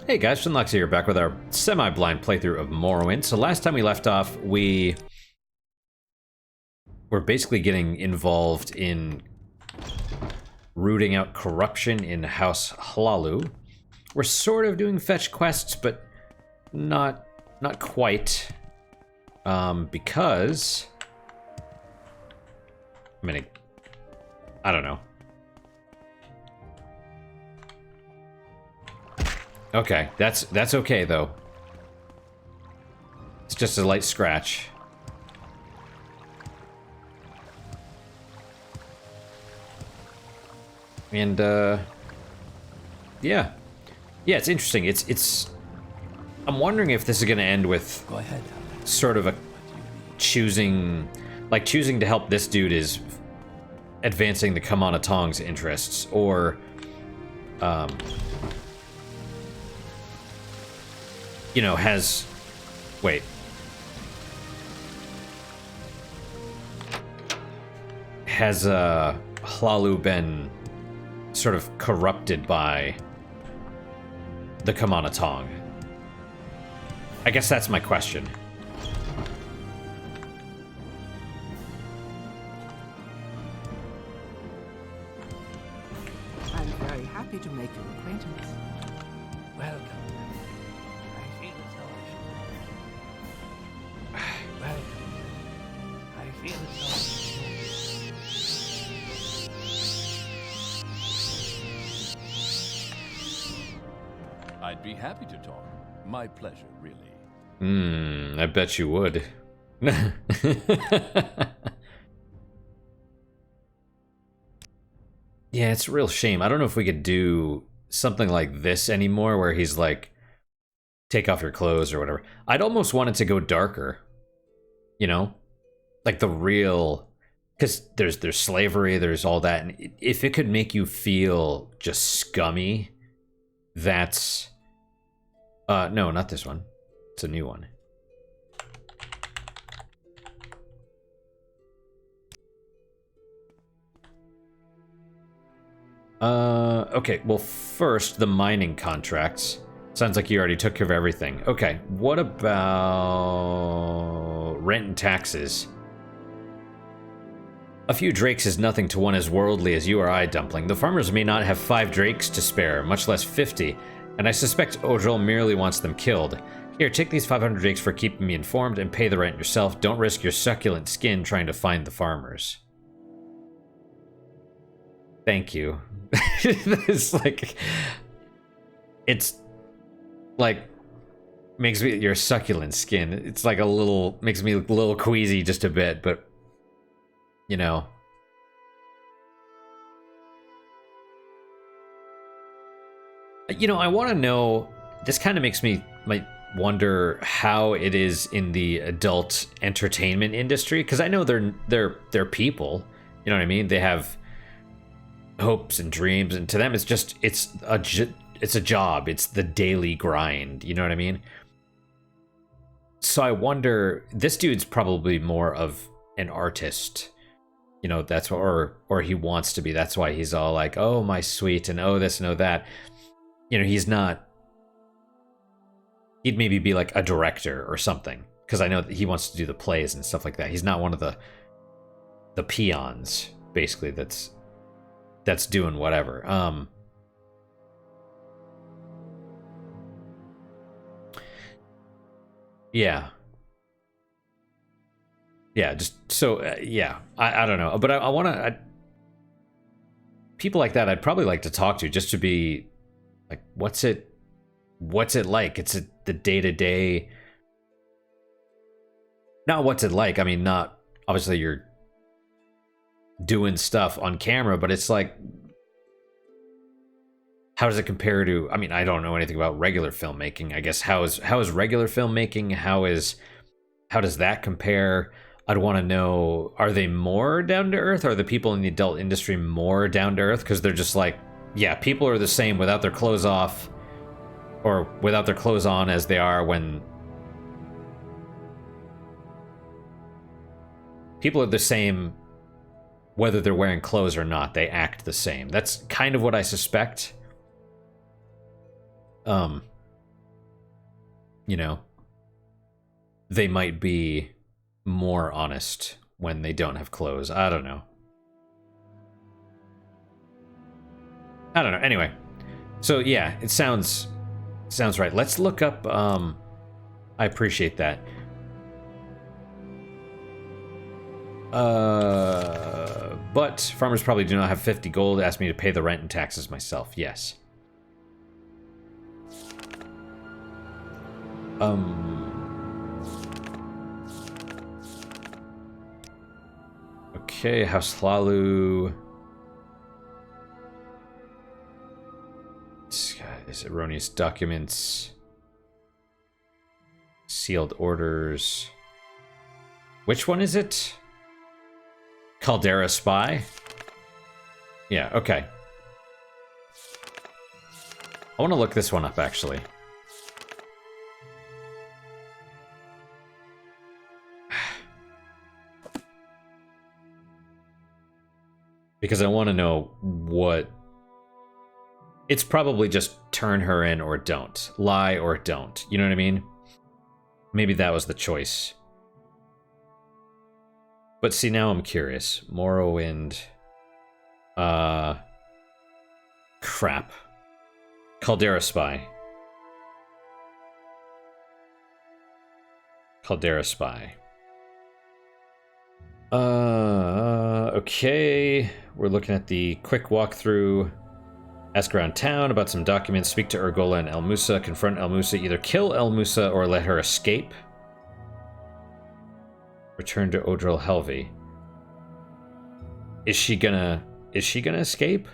Hey guys, Finlox here, back with our semi-blind playthrough of Morrowind. So last time we left off, we were basically getting involved in rooting out corruption in House Hlaalu. We're sort of doing fetch quests, but not quite. Because I don't know. Okay, that's okay though. It's just a light scratch. And yeah, it's interesting. It's I'm wondering if this is going to end with Go ahead. sort of a choosing to help this dude is advancing the Kamana Tong's interests, or you know, has Hlaalu been sort of corrupted by the Kamana Tong? I guess that's my question. I'm very happy to make your acquaintance. Welcome. I feel as though I should. Welcome. I feel as though I'd be happy to talk. My pleasure, really. I bet you would. Yeah, it's a real shame. I don't know if we could do something like this anymore, where he's like, take off your clothes or whatever. I'd almost want it to go darker. You know? Like the real... Because there's slavery, there's all that. And if it could make you feel just scummy, that's... no, not this one. It's a new one. Okay, well, first, the mining contracts. Sounds like you already took care of everything. Okay, what about rent and taxes? A few drakes is nothing to one as worldly as you or I, Dumpling. The farmers may not have 5 drakes to spare, much less 50, and I suspect Odril merely wants them killed. Here, take these 500 drakes for keeping me informed and pay the rent yourself. Don't risk your succulent skin trying to find the farmers. Thank you. It's like, makes me, your succulent skin, it's like makes me look a little queasy just a bit, but, you know. You know, I want to know, this kind of makes me, wonder how it is in the adult entertainment industry, because I know they're people, you know what I mean? They have hopes and dreams, and to them it's a job. It's the daily grind, you know what I mean? So I wonder, this dude's probably more of an artist, you know, that's what, or he wants to be. That's why he's all like, oh my sweet, and oh this and oh that. You know, he's not, he'd maybe be like a director or something, because I know that he wants to do the plays and stuff like that. He's not one of the peons, basically, that's doing whatever. Yeah, just so yeah, I don't know, but I want to, people like that I'd probably like to talk to, just to be like, what's it like? It's the day-to-day, not what's it like, I mean, not obviously you're doing stuff on camera, but it's like, how does it compare to, I mean, I don't know anything about regular filmmaking. I guess how is regular filmmaking, how does that compare? I'd want to know, are they more down to earth? Are the people in the adult industry more down to earth? Because they're just like, yeah, people are the same without their clothes off, or without their clothes on, as they are when people are the same whether they're wearing clothes or not. They act the same. That's kind of what I suspect. you know, they might be more honest when they don't have clothes. I don't know. Anyway, so yeah, it sounds right. Let's look up. I appreciate that. But farmers probably do not have 50 gold. Ask me to pay the rent and taxes myself. Yes. Okay, House Hlaalu. This guy is erroneous documents. Sealed orders. Which one is it? Caldera Spy? Yeah, okay. I want to look this one up, actually. Because I want to know what... It's probably just turn her in or don't. Lie or don't. You know what I mean? Maybe that was the choice. But see, now I'm curious. Morrowind. Crap. Caldera Spy. Caldera Spy. Okay. We're looking at the quick walkthrough. Ask around town about some documents. Speak to Urgola and El Musa. Confront El Musa. Either kill El Musa or let her escape. Return to Odril Helvi. Is she gonna escape?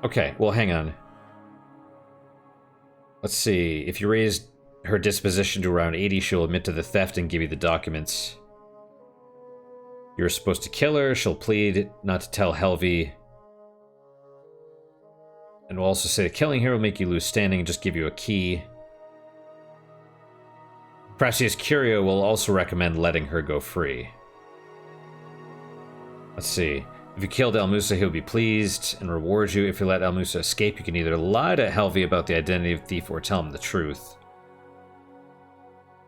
Okay, well, hang on. Let's see. If you raise her disposition to around 80, she'll admit to the theft and give you the documents. You're supposed to kill her. She'll plead not to tell Helvi. And we'll also say that killing her will make you lose standing and just give you a key. Crassius Curio will also recommend letting her go free. Let's see. If you killed El Musa, he'll be pleased and reward you. If you let El Musa escape, you can either lie to Helvi about the identity of the thief or tell him the truth.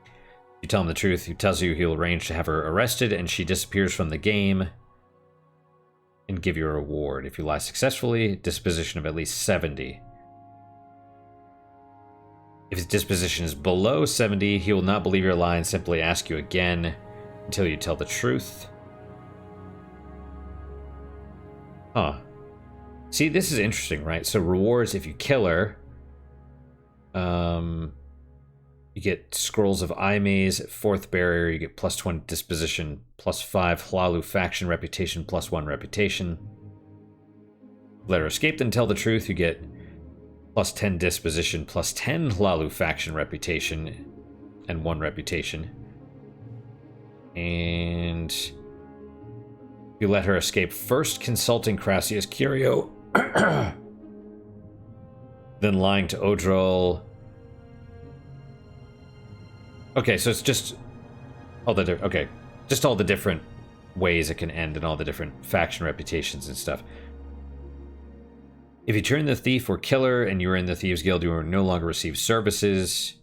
If you tell him the truth, he tells you he'll arrange to have her arrested and she disappears from the game and give you a reward. If you lie successfully, disposition of at least 70. If his disposition is below 70, he will not believe your lie and simply ask you again until you tell the truth. Huh. See, this is interesting, right? So rewards if you kill her. You get Scrolls of Eye Maze at 4th barrier. You get plus 20 disposition, plus 5 Hlaalu faction reputation, plus 1 reputation. Let her escape, then tell the truth. You get plus 10 disposition, plus 10 Hlaalu faction reputation, and 1 reputation. And you let her escape first, consulting Crassius Curio, then lying to Odril. Okay, so it's just all the just all the different ways it can end and all the different faction reputations and stuff. If you turn the thief or killer and you are in the Thieves Guild, you will no longer receive services.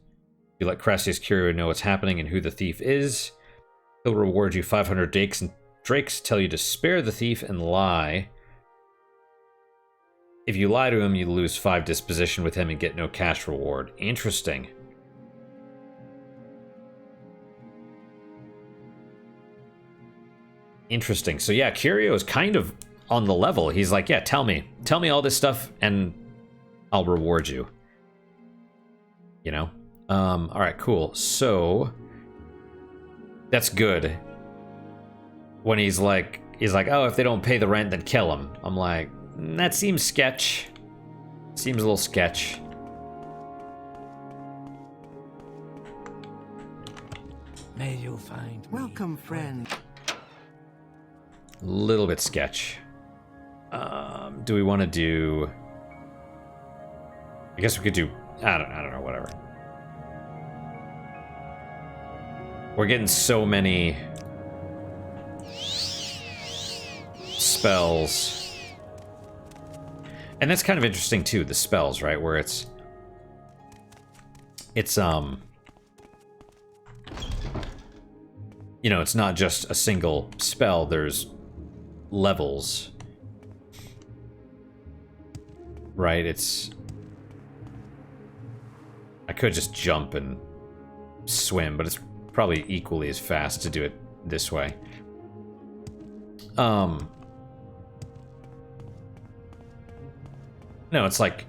You let Crassius Curio know what's happening and who the thief is. He'll reward you 500 drakes, tell you to spare the thief and lie. If you lie to him, you lose 5 disposition with him and get no cash reward. Interesting. Interesting. So yeah, Curio is kind of on the level. He's like, yeah, tell me all this stuff and I'll reward you. You know? All right, cool. So that's good. When he's like, oh, if they don't pay the rent, then kill them. I'm like, that seems sketch. Seems a little sketch. May you find welcome, friend. Little bit sketch. Do we want to do? I guess we could do. I don't know. Whatever. We're getting so many spells. And that's kind of interesting too, the spells, right? Where it's you know, it's not just a single spell, there's levels. Right? I could just jump and swim, but it's probably equally as fast to do it this way. No, it's like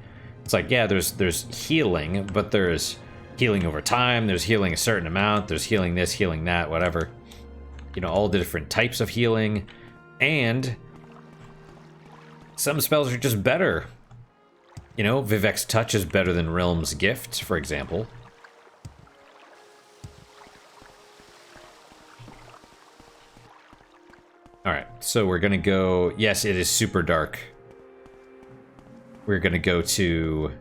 yeah, there's healing, but there's healing over time, there's healing a certain amount, there's healing this, healing that, whatever. You know, all the different types of healing, and some spells are just better. You know, Vivek's Touch is better than Realm's Gift, for example. Alright, so we're gonna go... Yes, it is super dark. We're gonna go to...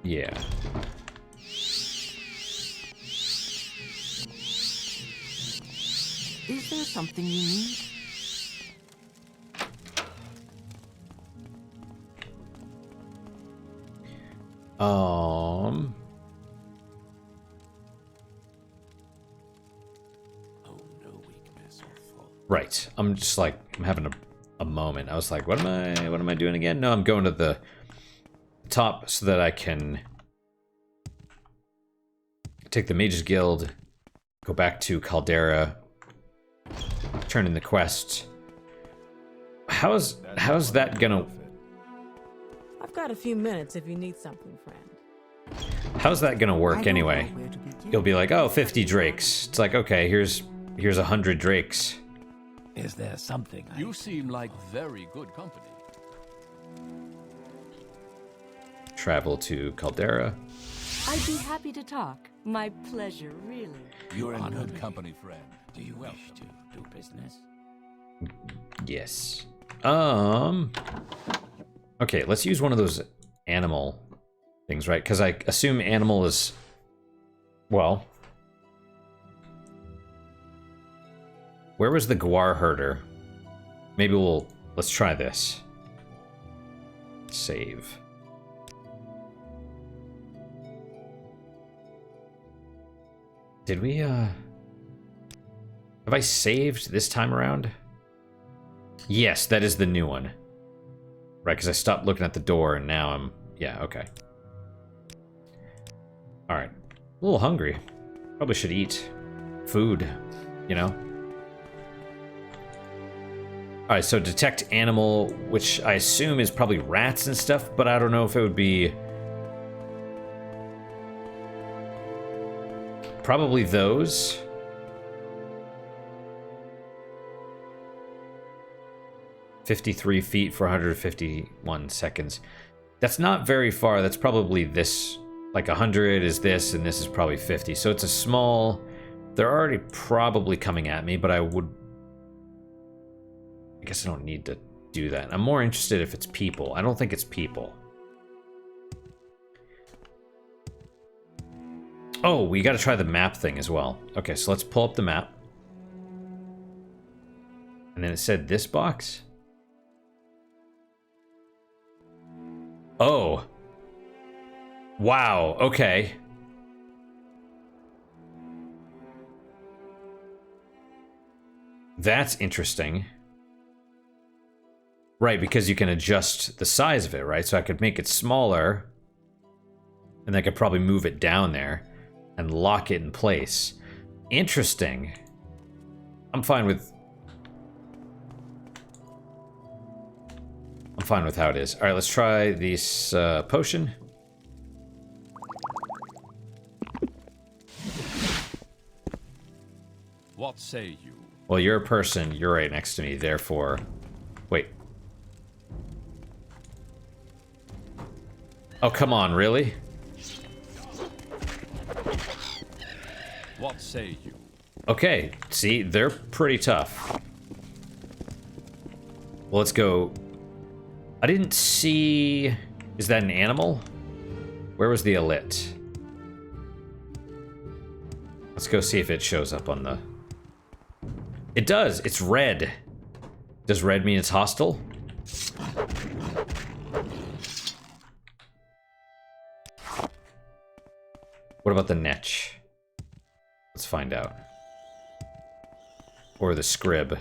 Yeah. Is there something you need? Oh no weakness or fault. Right. I'm just like, I'm having a moment. I was like, what am I doing again? No, I'm going to the top so that I can take the Mage's Guild, go back to Caldera, turn in the quest. How's that gonna... I've got a few minutes if you need something, friend. How's that gonna work anyway? Where to begin? You'll be like, oh, 50 drakes. It's like, okay, here's 100 drakes. Is there something You seem like very good company. Travel to Caldera. I'd be happy to talk. My pleasure, really. You're in good company, friend. Do you wish to do business? Yes. Okay, let's use one of those animal things, right? Because I assume animal is... Well... Where was the Gwar herder? Maybe let's try this. Save. Did we, have I saved this time around? Yes, that is the new one. Right, because I stopped looking at the door and now I'm... Yeah, okay. Alright. A little hungry. Probably should eat food, you know? Alright, so detect animal, which I assume is probably rats and stuff, but I don't know if it would be... Probably those. $53 feet for 151 seconds. That's not very far. That's probably this. Like 100 is this, and this is probably 50. So it's a small... They're already probably coming at me, but I guess I don't need to do that. I'm more interested if it's people. I don't think it's people. Oh, we gotta try the map thing as well. Okay, so let's pull up the map. And then it said this box? Oh. Wow, okay. That's interesting. Right, because you can adjust the size of it, right? So I could make it smaller. And I could probably move it down there and lock it in place. Interesting. I'm fine with how it is. All right, let's try this potion. What say you? Well, you're a person. You're right next to me. Therefore, wait. Oh, come on, really? What say you? Okay, see, they're pretty tough. Well, let's go. I didn't see... Is that an animal? Where was the Elit? Let's go see if it shows up on the... It does! It's red! Does red mean it's hostile? What about the netch? Let's find out. Or the scrib.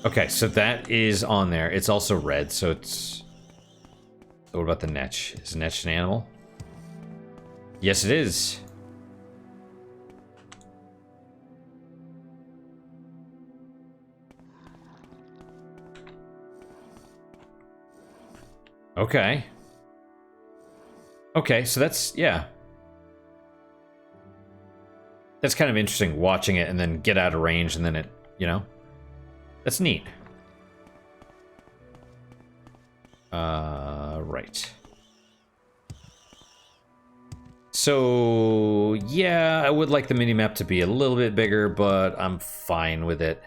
Okay, so that is on there. It's also red, so it's... What about the netch? Is netch an animal? Yes, it is. Okay. Okay, so that's, yeah. That's kind of interesting, watching it and then get out of range and then it, you know? That's neat. Right. So, yeah, I would like the minimap to be a little bit bigger, but I'm fine with it.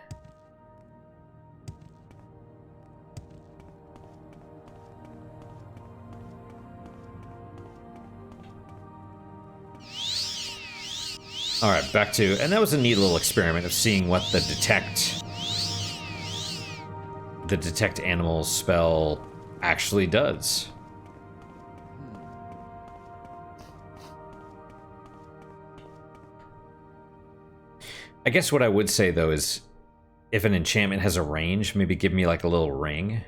All right, back to, and that was a neat little experiment of seeing what the detect animals spell actually does. I guess what I would say though is, if an enchantment has a range, maybe give me like a little ring,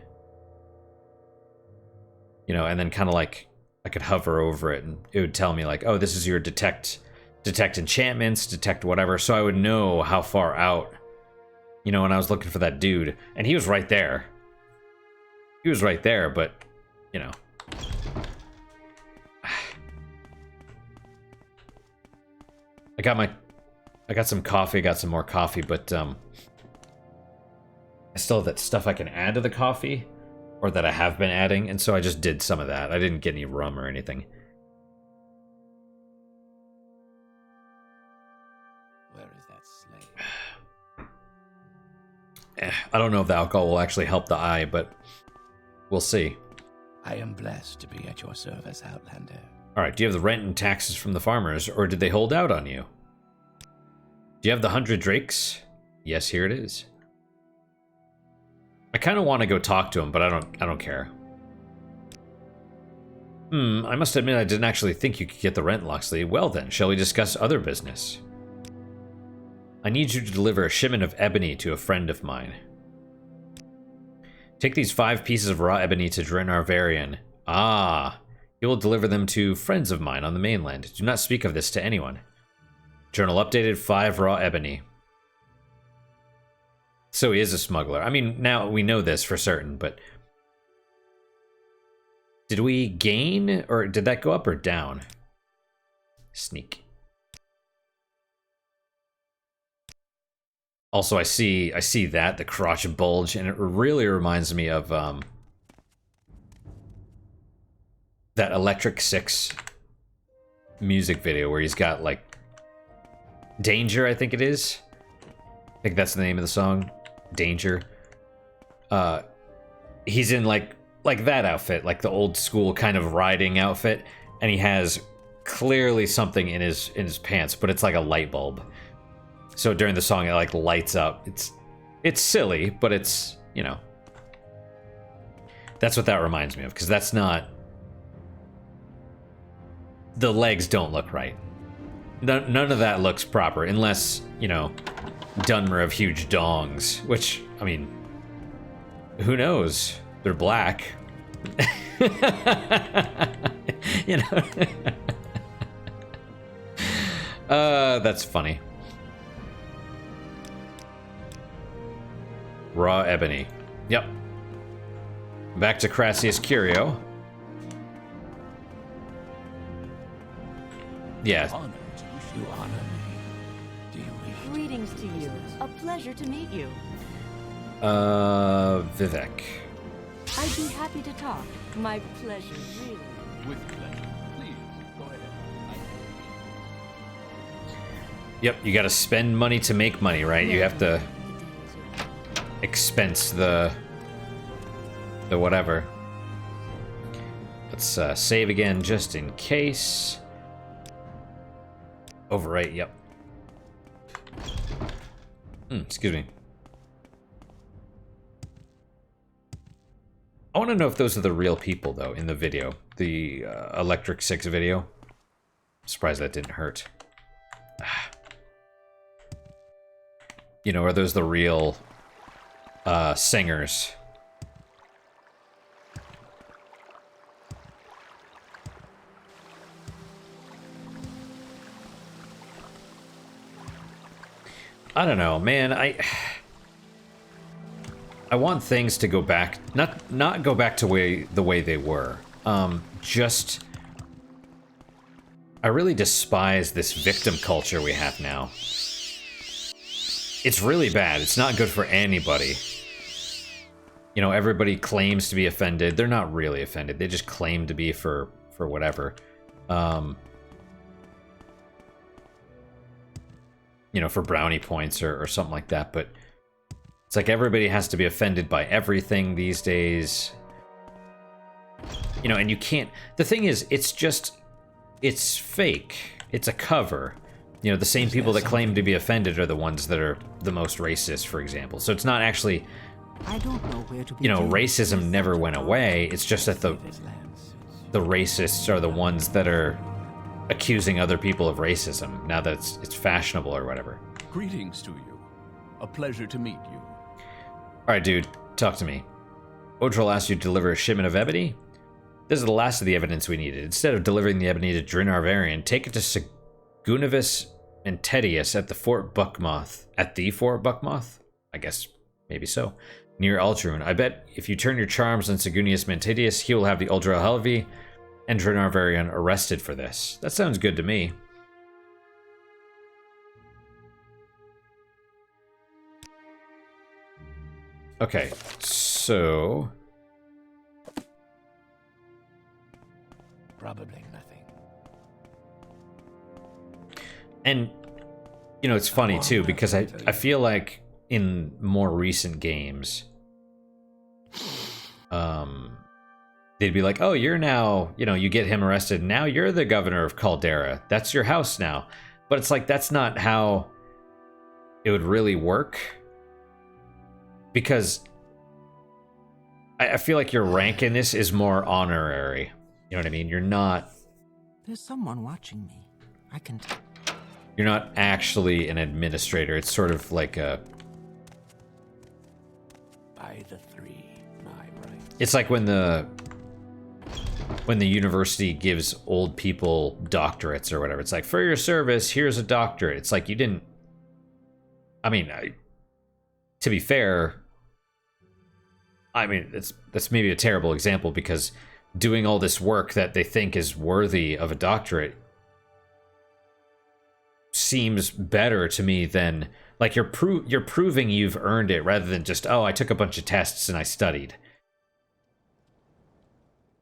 you know, and then kind of like I could hover over it and it would tell me like, oh, this is your detect enchantments, detect whatever, so I would know how far out, you know, when I was looking for that dude, and he was right there. He was right there, but, you know. I got some coffee, I got some more coffee, but, I still have that stuff I can add to the coffee, or that I have been adding, and so I just did some of that. I didn't get any rum or anything. I don't know if the alcohol will actually help the eye, but we'll see. I am blessed to be at your service, Outlander. Alright, do you have the rent and taxes from the farmers, or did they hold out on you? Do you have the 100 drakes? Yes, here it is. I kind of want to go talk to him, but I don't care. I must admit I didn't actually think you could get the rent, Loxley. Well then, shall we discuss other business? I need you to deliver a shipment of ebony to a friend of mine. Take these 5 pieces of raw ebony to Drenarvarian. Ah, you will deliver them to friends of mine on the mainland. Do not speak of this to anyone. Journal updated, 5 raw ebony. So he is a smuggler. I mean, now we know this for certain, but... Did we gain, or did that go up or down? Sneak. Also, I see that, the crotch bulge, and it really reminds me of that Electric Six music video where he's got, like, Danger, I think it is. I think that's the name of the song. Danger. He's in, like that outfit, like the old school kind of riding outfit, and he has clearly something in his pants, but it's like a light bulb. So during the song, it like lights up. It's silly, but it's, you know, that's what that reminds me of, because that's not, the legs don't look right. None of that looks proper, unless, you know, Dunmer of huge dongs, which, I mean, who knows? They're black. You know? That's funny. Raw ebony. Yep. Back to Crassius Curio. Yeah. You honor me. Do you wish? Greetings to you. A pleasure to meet you. Vivek. I'd be happy to talk. My pleasure, really. With pleasure. Please, go ahead. Yep, you gotta spend money to make money, right? You have to expense the whatever. Let's save again just in case. Overwrite, yep. Excuse me. I want to know if those are the real people, though, in the video. The Electric Six video. I'm surprised that didn't hurt. You know, are those the real singers? I don't know, man. I want things to go back, not go back to the way they were. Just I really despise this victim culture we have now. It's really bad. It's not good for anybody. You know, everybody claims to be offended. They're not really offended. They just claim to be for whatever. You know, for brownie points or something like that. But it's like everybody has to be offended by everything these days. You know, and you can't... The thing is, it's fake. It's a cover. You know, the same people that claim to be offended are the ones that are the most racist, for example. So it's not actually... I don't know where to you know, racism never went away. It's just that the racists are the ones that are accusing other people of racism now that it's fashionable or whatever. Greetings to you. A pleasure to meet you. Alright, dude. Talk to me. Odril asked you to deliver a shipment of ebony? This is the last of the evidence we needed. Instead of delivering the ebony to Drin Arvarian, take it to Sagunavis and Tedius at the Fort Buckmoth. At the Fort Buckmoth? I guess, maybe so. Near Aldrun. I bet if you turn your charms on Sagunius Mentidius, he will have the Uldra Helvi and Drin Arvarian arrested for this. That sounds good to me. Okay, so... Probably nothing. And, you know, it's funny too, because I feel like in more recent games, they'd be like, oh, you're now, you know, you get him arrested, now you're the governor of Caldera. That's your house now. But it's like, that's not how it would really work. Because I feel like your rank in this is more honorary. You know what I mean? You're not... There's someone watching me. I can tell. You're not actually an administrator. It's sort of like a... By the three, my right. It's like when the university gives old people doctorates or whatever. It's like, for your service, here's a doctorate. It's like you didn't... I mean, to be fair, I mean, that's maybe a terrible example because doing all this work that they think is worthy of a doctorate seems better to me than, like, you're proving you've earned it rather than just, oh, I took a bunch of tests and I studied.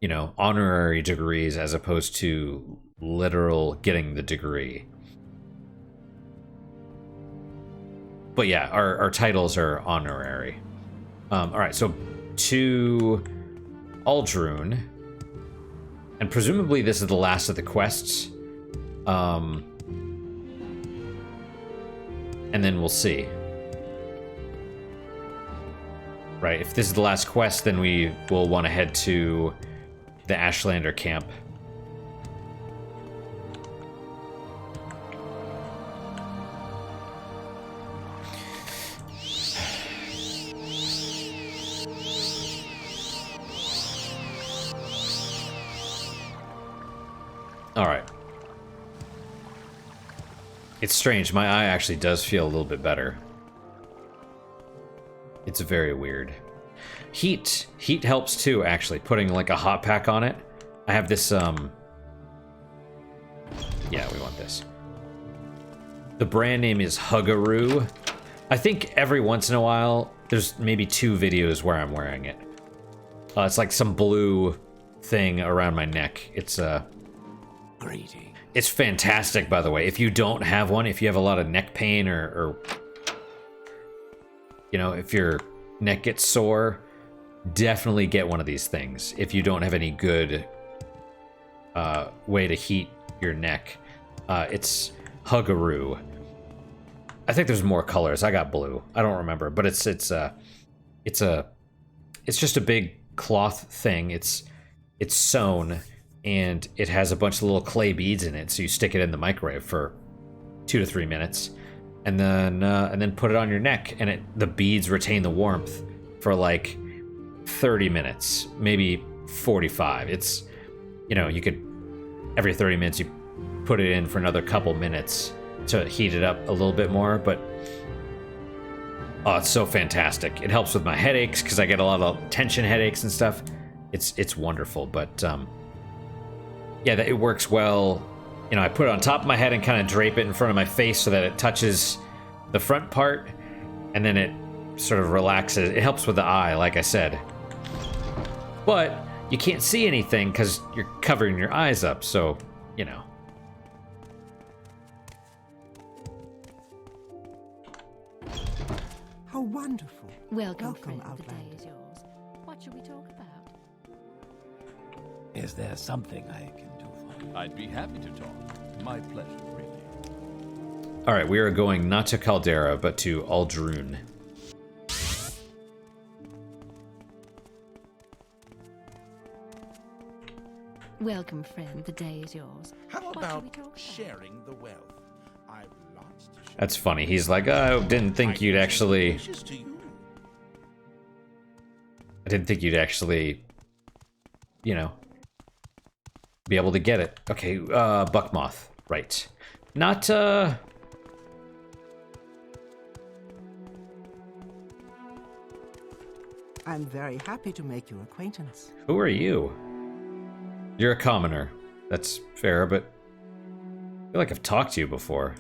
You know, honorary degrees as opposed to literal getting the degree. But yeah, our titles are honorary. Alright, so to Aldrun. And presumably this is the last of the quests. And then we'll see. Right, if this is the last quest, then we will want to head to the Ashlander camp. Alright. It's strange, my eye actually does feel a little bit better. It's very weird. Heat helps too, actually, putting like a hot pack on it. I have this, yeah, we want this. The brand name is Huggaroo. I think every once in a while, there's maybe 2 videos where I'm wearing it. It's like some blue thing around my neck. It's, Greeting. It's fantastic, by the way. If you don't have one, if you have a lot of neck pain or you know, if your neck gets sore, definitely get one of these things. If you don't have any good way to heat your neck, it's Huggaroo. I think there's more colors. I got blue. I don't remember, but it's just a big cloth thing. It's sewn, and it has a bunch of little clay beads in it. So you stick it in the microwave for 2 to 3 minutes, and then put it on your neck, and the beads retain the warmth for like 30 minutes, maybe 45. It's, you could every 30 minutes you put it in for another couple minutes to heat it up a little bit more, but oh, it's so fantastic. It helps with my headaches because I get a lot of tension headaches and stuff. It's wonderful, but yeah, it works well. I put it on top of my head and kind of drape it in front of my face so that it touches the front part, and then it sort of relaxes. It helps with the eye, like I said. But you can't see anything because you're covering your eyes up, so, How wonderful. Welcome, Welcome, friend. The Outlander. day is yours. What shall we talk about? Is there something I can do for you? I'd be happy to talk. My pleasure, really. All right, we are going not to Caldera, but to Aldrune. Welcome, friend. The day is yours. How What shall about we talk about? sharing the wealth? I've lots to share. That's funny. He's like, I didn't think you'd actually... Wishes to you. I didn't think you'd actually, be able to get it. Okay, Buckmoth. Right. Not, I'm very happy to make your acquaintance. Who are you? You're a commoner. That's fair, but I feel like I've talked to you before.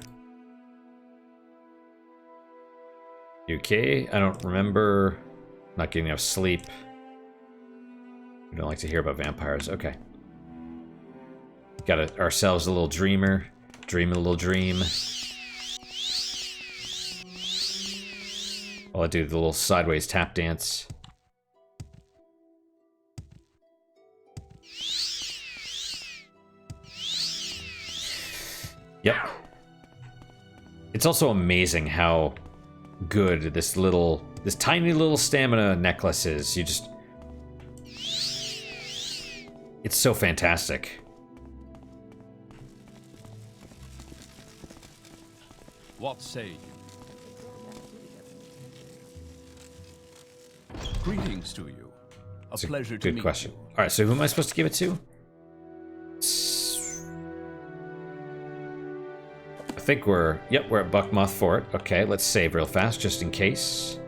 You okay? I don't remember. Not getting enough sleep. We don't like to hear about vampires. Okay. Got ourselves a little dreamer. Dream a little dream. While I do the little sideways tap dance. Yep. It's also amazing how good this tiny little stamina necklace is. It's so fantastic. What say you? Greetings to you. That's a Pleasure to good meet question. you. All right, so who am I supposed to give it to? I think we're at Buckmoth Fort. Okay, let's save real fast just in case.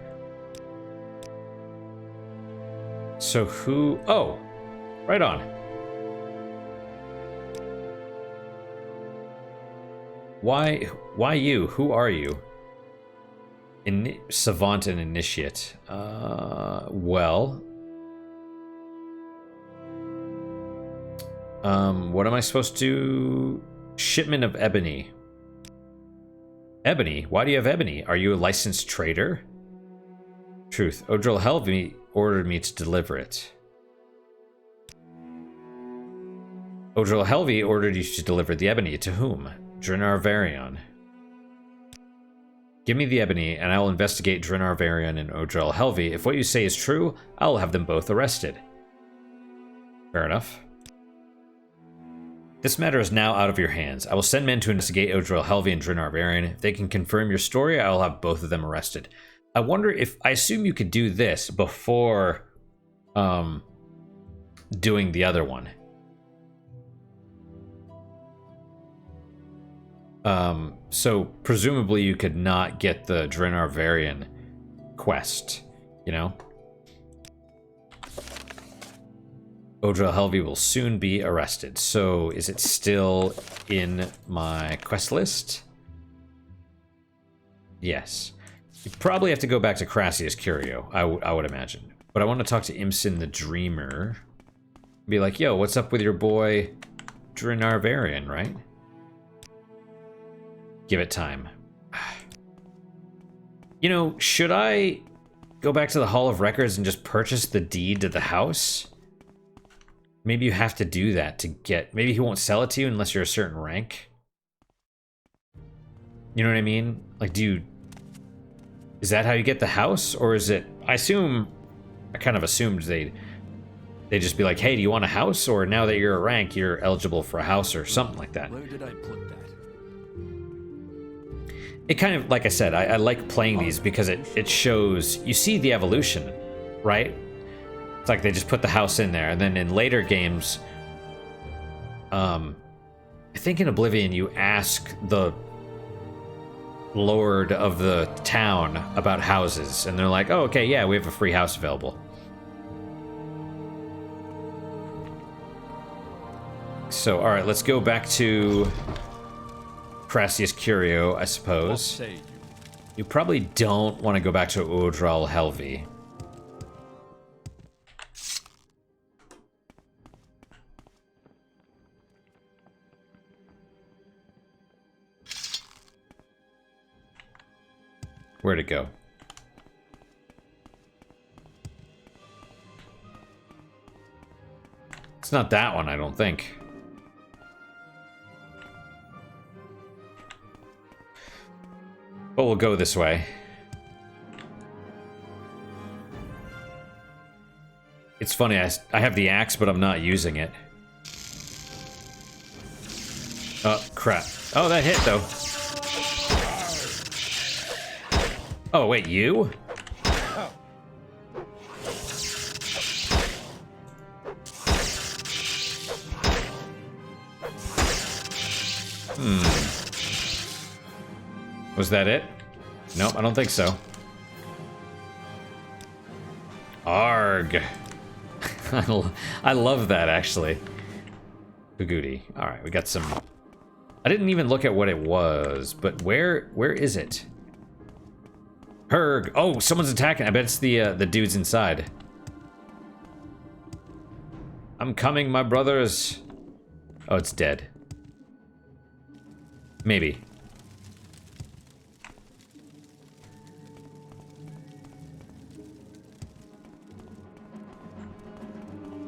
So who? Oh, right on. Why you? Who are you? Savant and Initiate. Well. What am I supposed to... Shipment of Ebony. Ebony? Why do you have Ebony? Are you a licensed trader? Truth. Odril Helvi ordered me to deliver it. Odril Helvi ordered you to deliver the Ebony. To whom? Drinar Varion. Give me the Ebony, and I will investigate Drinar Varion and Odril Helvi. If what you say is true, I will have them both arrested. Fair enough. This matter is now out of your hands. I will send men to investigate Odril Helvi and Drinar Varion. If they can confirm your story, I will have both of them arrested. I wonder if... I assume you could do this before doing the other one. So presumably you could not get the Drinar Varion quest, you know? Odril Helvi will soon be arrested. So is it still in my quest list? Yes. You probably have to go back to Crassius Curio, I would imagine. But I want to talk to Imsin the Dreamer. Be like, yo, what's up with your boy Drinar Varion, right? Give it time. You know, should I go back to the Hall of Records and just purchase the deed to the house? Maybe you have to do that to get... Maybe he won't sell it to you unless you're a certain rank. You know what I mean? Like, do Is that how you get the house, or is it? I kind of assumed they'd just be like, hey, do you want a house? Or now that you're a rank, you're eligible for a house or something like that. Where did I put that? It kind of, like I said, I like playing these because it shows, you see the evolution, right? It's like they just put the house in there, and then in later games, I think in Oblivion you ask the lord of the town about houses, and they're like, oh, okay, yeah, we have a free house available. So, alright, let's go back to Crassius Curio, I suppose. What say you? You probably don't want to go back to Udral Helvi. Where'd it go? It's not that one, I don't think. But we'll go this way. It's funny, I have the axe, but I'm not using it. Oh, crap. Oh, that hit, though. Oh, wait, you? Was that it? Nope, I don't think so. Arg. I love that, actually. Pagudi. Alright, we got some... I didn't even look at what it was, but where is it? Herg. Oh, someone's attacking. I bet it's the dudes inside. I'm coming, my brothers. Oh, it's dead. Maybe.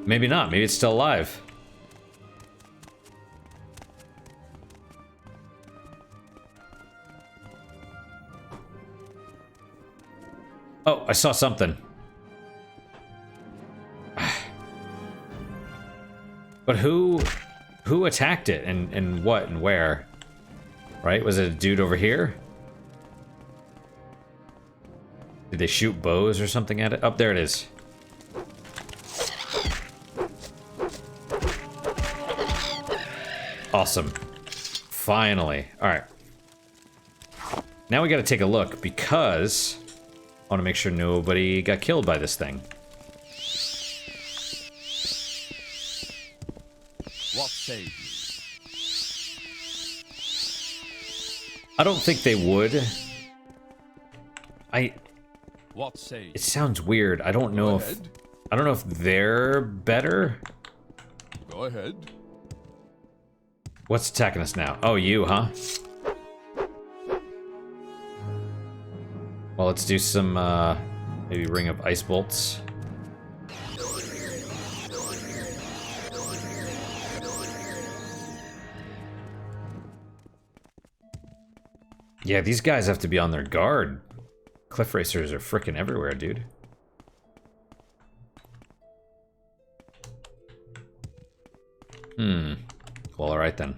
Maybe not. Maybe it's still alive. Oh, I saw something. But who attacked it and what and where? Right? Was it a dude over here? Did they shoot bows or something at it? Oh, there it is. Awesome. Finally. Alright. Now we gotta take a look because I want to make sure nobody got killed by this thing. What say you? I don't think they would. What say you? It sounds weird. I don't know if they're better. Go ahead. What's attacking us now? Oh, you, huh? Well, let's do some, maybe ring of ice bolts. Yeah, these guys have to be on their guard. Cliff racers are frickin' everywhere, dude. Well, alright then.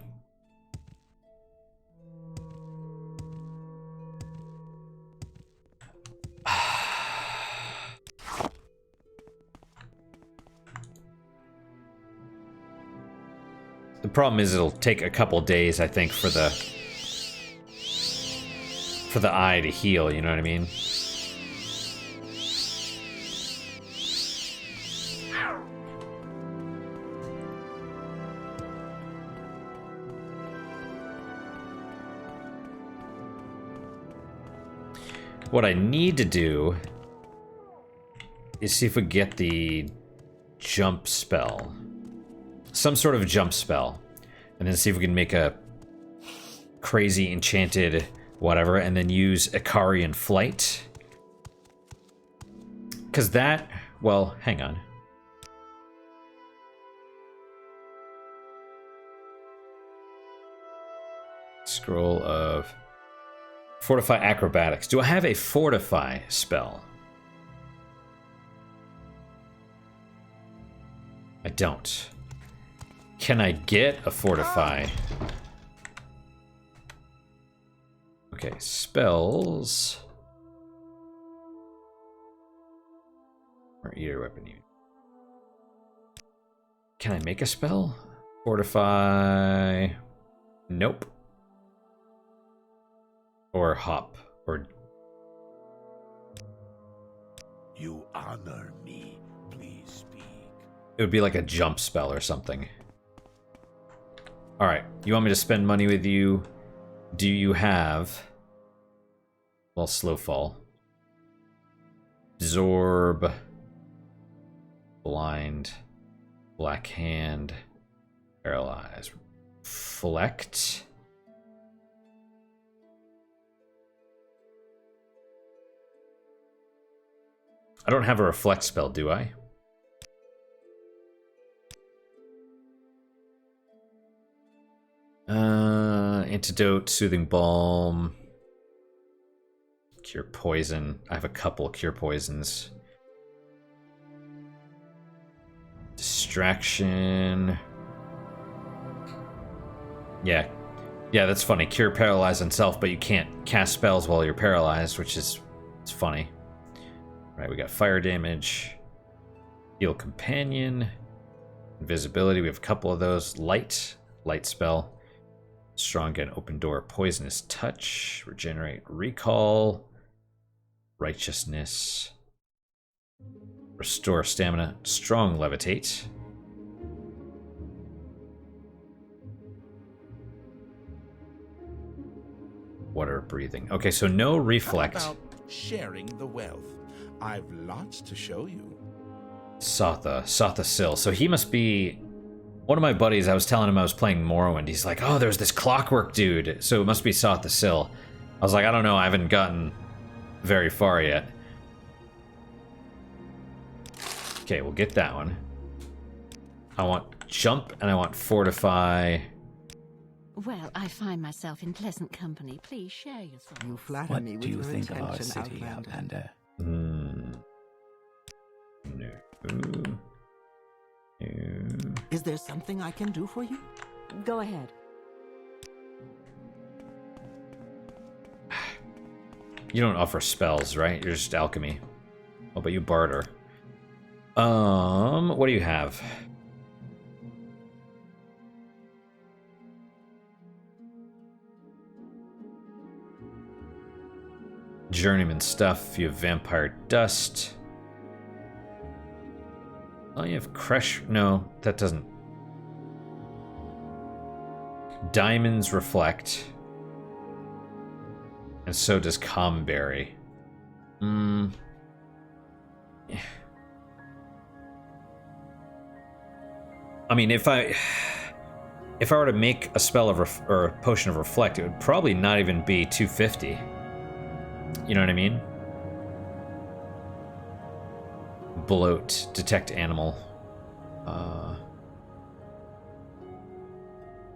The problem is it'll take a couple days, I think, for the eye to heal, you know what I mean? What I need to do is see if we get the jump spell. Some sort of jump spell. And then see if we can make a crazy enchanted whatever, and then use Ikarian Flight. Because that... well, hang on. Scroll of Fortify acrobatics. Do I have a fortify spell? I don't. Can I get a fortify? Okay, spells. Or eater weapon. Can I make a spell? Fortify. Nope. Or hop. Or. You honor me. Please speak. It would be like a jump spell or something. Alright, you want me to spend money with you? Do you have... Well, slow fall. Absorb. Blind. Black hand. Paralyze. Reflect. I don't have a reflect spell, do I? Antidote, soothing balm, cure poison. I have a couple cure poisons. Distraction. Yeah, that's funny. Cure paralyze on self, but you can't cast spells while you're paralyzed, which is it's funny. Right, we got fire damage, heal companion, invisibility. We have a couple of those. Light spell. Strong gun, open door, poisonous touch, regenerate, recall, righteousness, restore stamina, strong levitate. Water breathing. Okay, so no reflect. How about sharing the wealth? I've lots to show you. Satha Sill. So he must be one of my buddies. I was telling him I was playing Morrowind. He's like, oh, there's this clockwork dude. So it must be Satha Sill. I was like, I don't know. I haven't gotten very far yet. Okay, we'll get that one. I want jump and I want fortify. Well, I find myself in pleasant company. Please share your thoughts. You flatter What me with do you your think of our intention, city, Outlander. Outlander? No. Is there something I can do for you? Go ahead. You don't offer spells, right? You're just alchemy. Oh, but you barter. What do you have? Journeyman stuff. You have vampire dust. Oh, you have crush. No, that doesn't. Diamonds reflect. And so does Comberry. I mean, if I were to make a spell of or a potion of reflect, it would probably not even be 250. You know what I mean? Bloat, detect animal.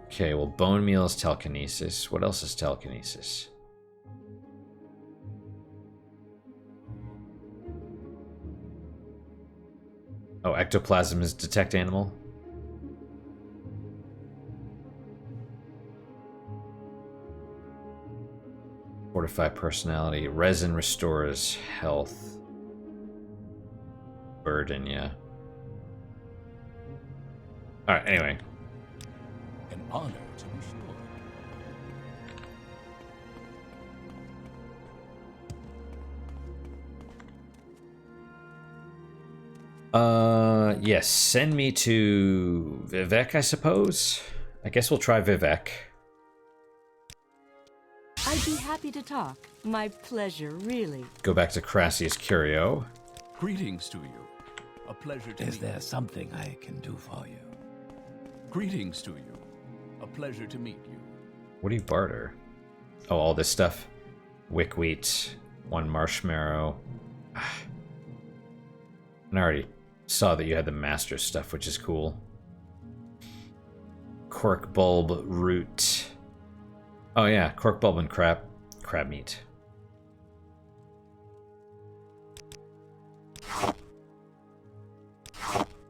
Okay, well, bone meal is telekinesis. What else is telekinesis? Oh, ectoplasm is detect animal. Fortify personality. Resin restores health. Burden, yeah. Alright, anyway. An honor, to be sure. Yes, send me to Vivek, I suppose. I guess we'll try Vivek. I'd be happy to talk. My pleasure, really. Go back to Crassius Curio. Greetings to you. A pleasure to meet you. Is there something I can do for you? Greetings to you. A pleasure to meet you. What do you barter? Oh, all this stuff. Wick wheat, 1 marshmallow. And I already saw that you had the master stuff, which is cool. Cork bulb root. Oh yeah, cork bulb and crab meat.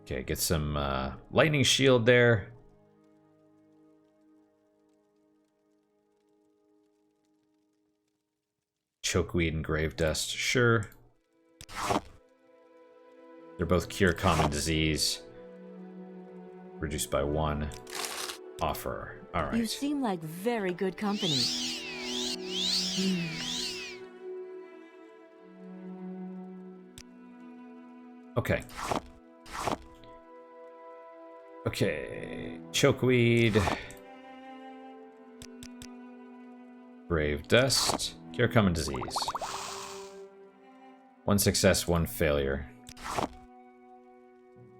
Okay, get some lightning shield there. Chokeweed and grave dust, sure. They're both cure common disease. Reduced by 1. Offer. Alright. You seem like very good company. Okay. Okay. Chokeweed. Grave dust. Cure common disease. 1 success, 1 failure.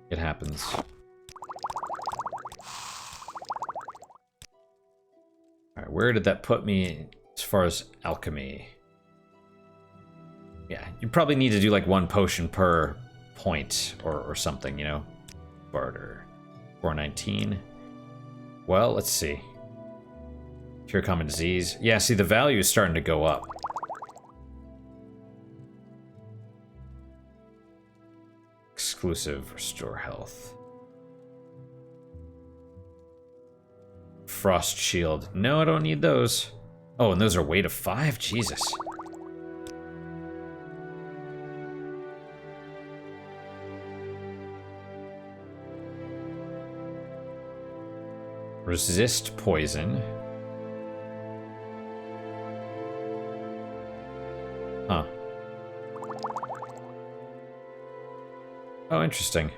It happens. Alright, where did that put me as far as alchemy? Yeah, you probably need to do like 1 potion per point or something, you know? Barter. 419. Well, let's see. Cure common disease. Yeah, see, the value is starting to go up. Exclusive, restore health. Frost shield. No, I don't need those. Oh, and those are weight of 5? Jesus. Resist poison. Huh. Oh, interesting.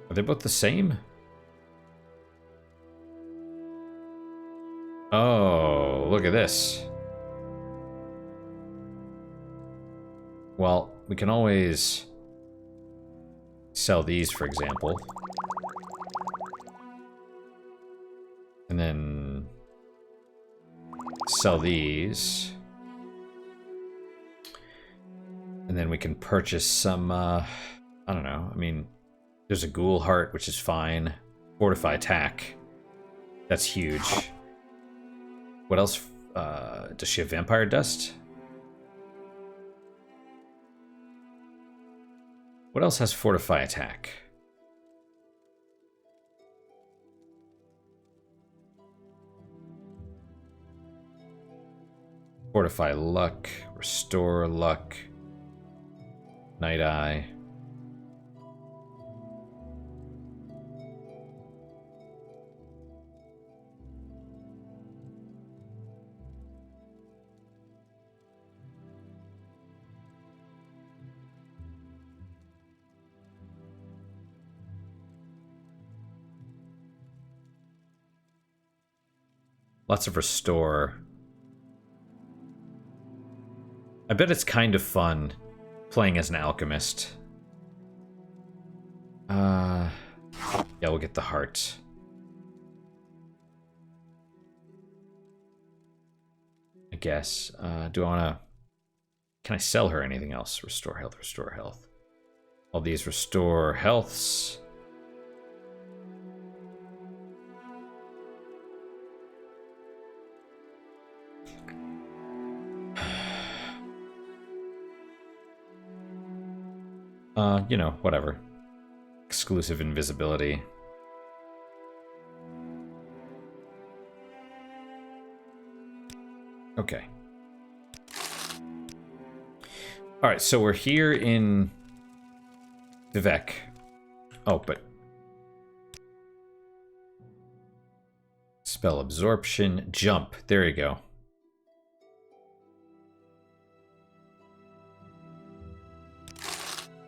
Are they both the same? Oh, look at this. Well, we can always sell these, for example. And then sell these. And then we can purchase some, I don't know, I mean, there's a ghoul heart, which is fine. Fortify attack. That's huge. What else? Does she have vampire dust? What else has fortify attack? Fortify luck, restore luck, night eye. Lots of restore. I bet it's kind of fun playing as an alchemist. Yeah, we'll get the heart. I guess. Do I wanna... Can I sell her anything else? Restore health, restore health. All these restore healths. You know, whatever. Exclusive invisibility. Okay. Alright, so we're here in Vivek. Oh, but... Spell absorption, jump. There you go.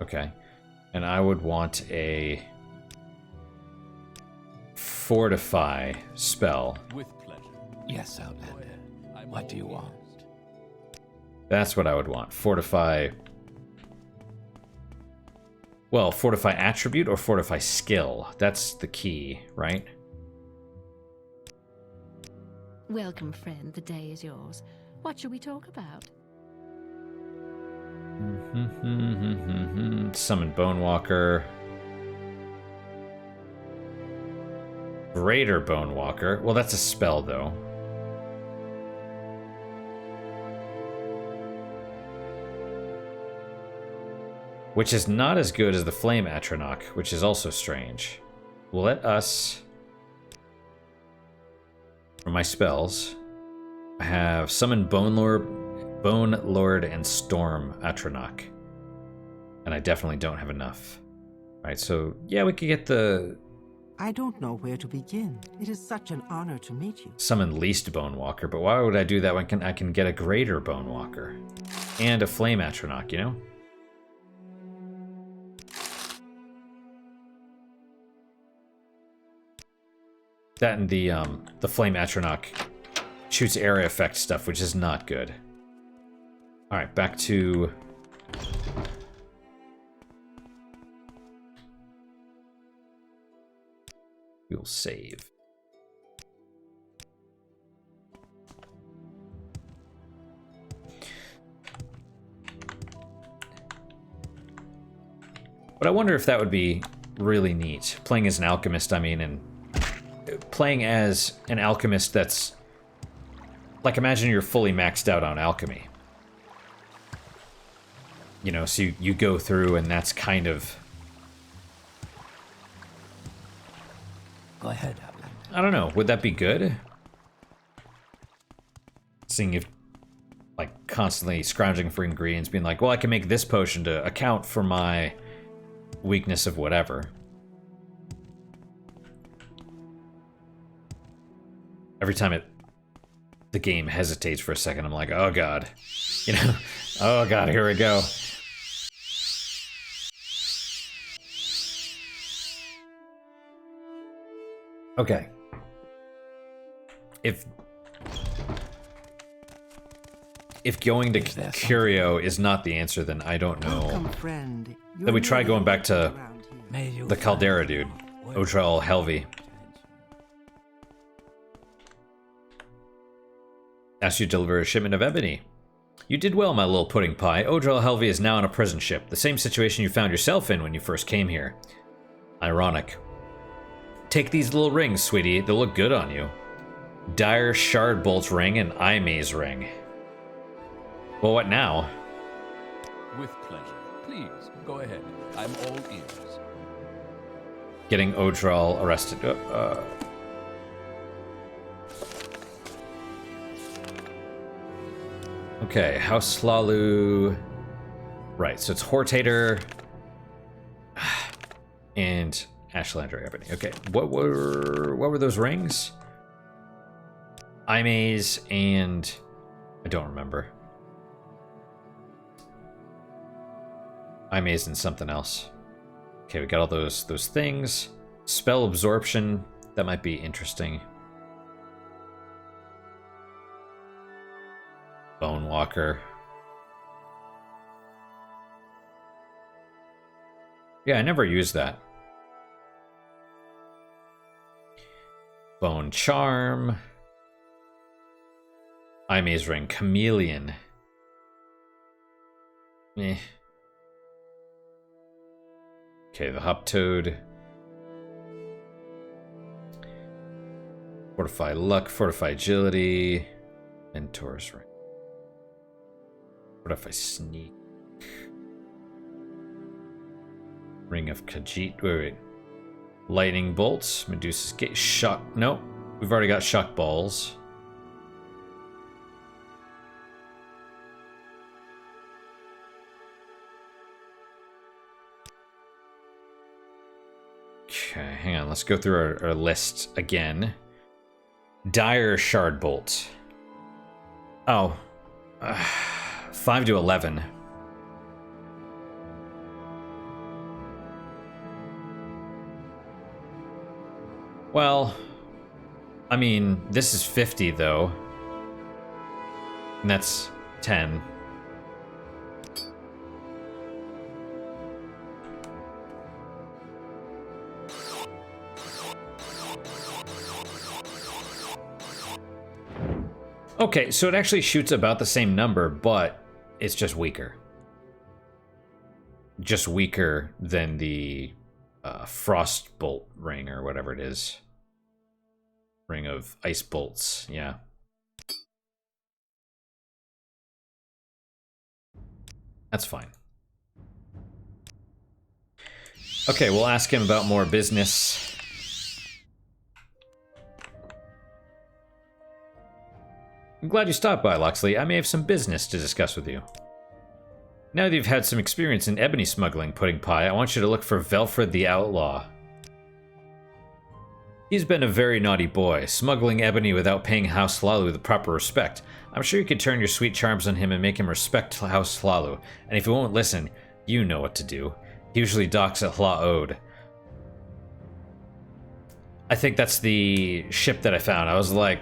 Okay. And I would want a fortify spell. With pleasure. Yes, Outlander. What do you want? That's what I would want. Fortify... Well, fortify attribute or fortify skill. That's the key, right? Welcome, friend. The day is yours. What shall we talk about? Summon Bonewalker. Greater Bonewalker. Well, that's a spell, though. which is not as good as the Flame Atronach, which is also strange. Let us, for my spells, I have Summon Bone Lord, and Storm Atronach. And I definitely don't have enough. Alright, so yeah, we could get the... I don't know where to begin. It is such an honor to meet you. Summon least Bone Walker, but why would I do that when I can get a greater Bone Walker? And a Flame Atronach, you know? That and the Flame Atronach shoots area effect stuff, which is not good. Alright, back to... We'll save. But I wonder if that would be really neat. Playing as an alchemist, I mean, and playing as an alchemist that's... Like, imagine you're fully maxed out on alchemy. You know, so you go through and that's kind of... Go ahead, Outlander. I don't know, would that be good? Seeing if, like, constantly scrounging for ingredients, being like, well, I can make this potion to account for my weakness of whatever. Every time the game hesitates for a second, I'm like, oh god. You know, oh god, here we go. Okay. If going to Curio is not the answer, then I don't know. Welcome, friend. Then we try going back to the Caldera dude, Well, Ojral Helvi. Asked you to deliver a shipment of ebony. You did well, my little pudding pie. Ojral Helvi is now on a prison ship. The same situation you found yourself in when you first came here. Ironic. Take these little rings, sweetie. They'll look good on you. Dire Shard Bolt's ring and Eye Maze ring. Well, what now? With pleasure. Please, go ahead. I'm all ears. Getting Ojral arrested. Okay, House Hlaalu. Right, so it's Hortator and Ashlander Ebony. Okay, what were those rings? Eye Maze and I don't remember. Eye Maze and something else. Okay, we got all those things. Spell absorption, that might be interesting. Bone Walker. Yeah, I never used that. Bone Charm. Eye Maze Ring. Chameleon. Eh. Okay, the Hop Toad. Fortify Luck, Fortify Agility. Mentor's Ring. Fortify Sneak. Ring of Khajiit. Wait. Lightning Bolts. Medusa's Gate. Shock. Nope. We've already got Shock Balls. Okay, hang on. Let's go through our list again. Dire Shard Bolt. Oh. 5 to 11. Well, I mean, this is 50 though. And that's 10. Okay, so it actually shoots about the same number, but it's just weaker. Just weaker than the Frost Bolt ring or whatever it is. Ring of Ice Bolts, yeah. That's fine. Okay, we'll ask him about more business. I'm glad you stopped by, Loxley. I may have some business to discuss with you. Now that you've had some experience in ebony smuggling, Pudding Pie, I want you to look for Velfred the Outlaw. He's been a very naughty boy, smuggling ebony without paying House Hlaalu the proper respect. I'm sure you could turn your sweet charms on him and make him respect House Hlaalu, and if he won't listen, you know what to do. He usually docks at Hlaalu. I think that's the ship that I found. I was like,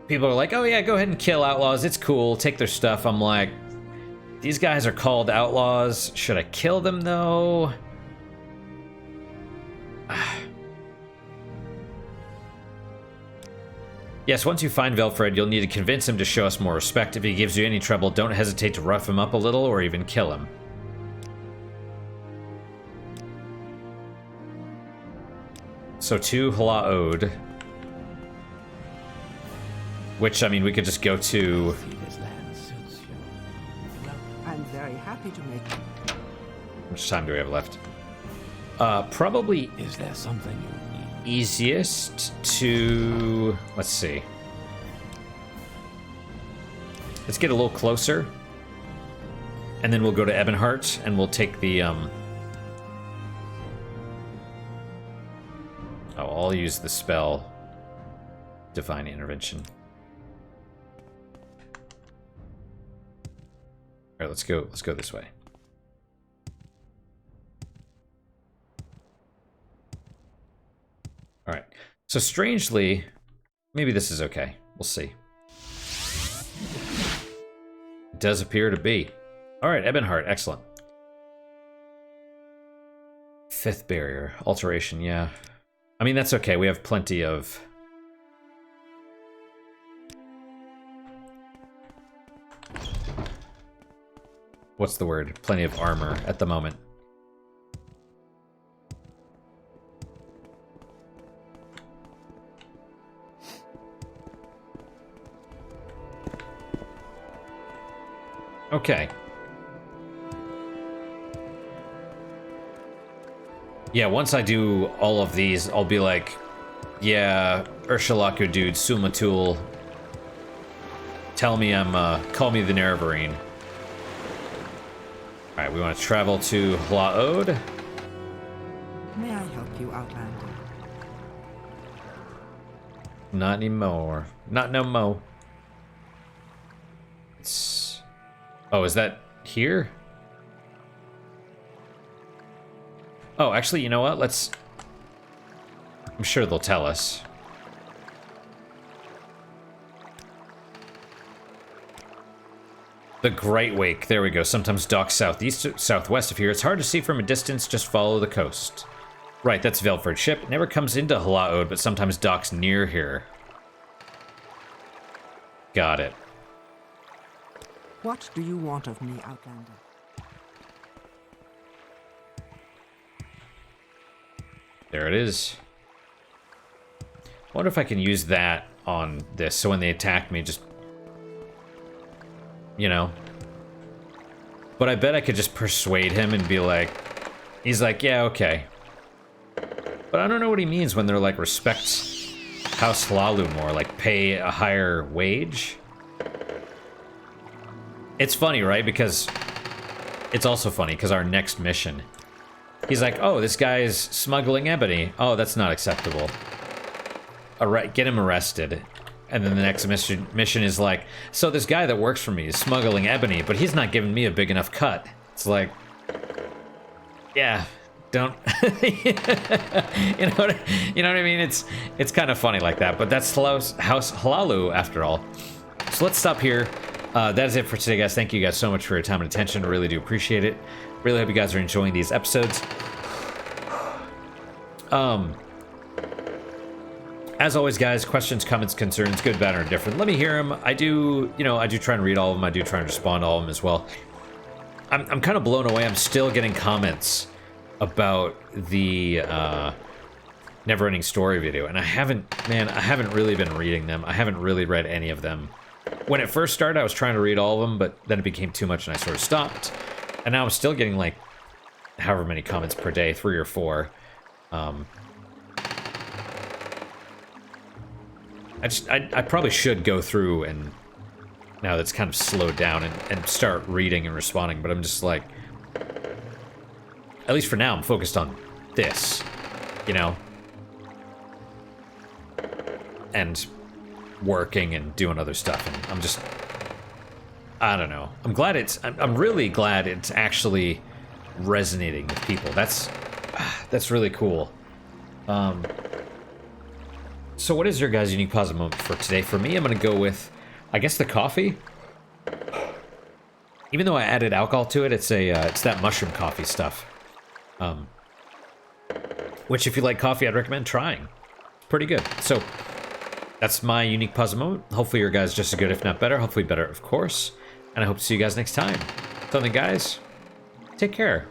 people are like, oh yeah, go ahead and kill outlaws, it's cool, take their stuff. I'm like, these guys are called outlaws. Should I kill them though? Yes, once you find Velfred, you'll need to convince him to show us more respect. If he gives you any trouble, don't hesitate to rough him up a little or even kill him. So to Hlaalu, which, I mean, we could just go to... I'm very happy to make... How much time do we have left? Probably... Is there something you need? Easiest to... Let's see. Let's get a little closer. And then we'll go to Ebonheart, and we'll take the, Oh, I'll use the spell Divine Intervention. Alright, let's go this way. Alright. So strangely, maybe this is okay. We'll see. It does appear to be. Alright, Ebonheart, excellent. Fifth barrier. Alteration, yeah. I mean, that's okay. We have plenty of... What's the word? Plenty of armor at the moment. Okay. Yeah, once I do all of these, I'll be like, yeah, Urshalaku dude, Sumatul, tell me call me the Nerevarine. Alright, we want to travel to Hlaalu. May I help you, Outlander? Not anymore. Not no mo. It's... Oh, is that here? Oh, actually, you know what? Let's... I'm sure they'll tell us. The Great Wake. There we go. Sometimes docks southeast, southwest of here. It's hard to see from a distance. Just follow the coast. Right, that's Velfred's ship. It never comes into Hlaalu, but sometimes docks near here. Got it. What do you want of me, Outlander? There it is. I wonder if I can use that on this, so when they attack me, just... You know. But I bet I could just persuade him and be like... He's like, yeah, okay. But I don't know what he means when they're like, respect House Hlaalu more, like pay a higher wage. It's funny, right? Because... It's also funny, because our next mission... He's like, oh, this guy is smuggling ebony. Oh, that's not acceptable. Get him arrested. And then the next mission is like, so this guy that works for me is smuggling ebony, but he's not giving me a big enough cut. It's like, yeah, don't, you know what I mean? It's kind of funny like that, but that's House Hlaalu after all. So let's stop here. That is it for today, guys. Thank you guys so much for your time and attention. I really do appreciate it. Really hope you guys are enjoying these episodes. As always, guys, questions, comments, concerns, good, bad, or indifferent, let me hear them. I do try and read all of them. I do try and respond to all of them as well. I'm kind of blown away. I'm still getting comments about the Neverending Story video, and I haven't really been reading them. I haven't really read any of them. When it first started, I was trying to read all of them, but then it became too much and I sort of stopped. And now I'm still getting like however many comments per day, 3 or 4. I probably should go through and now that's kind of slowed down and start reading and responding, but I'm just like, at least for now, I'm focused on this, you know, and working and doing other stuff, and I'm just, I don't know. I'm really glad it's actually resonating with people. That's really cool. So what is your guys' unique positive moment for today? For me, I'm going to go with, I guess, the coffee. Even though I added alcohol to it, it's that mushroom coffee stuff. Which, if you like coffee, I'd recommend trying. It's pretty good. So that's my unique positive moment. Hopefully your guys' just as good, if not better. Hopefully better, of course. And I hope to see you guys next time. Until then, guys, take care.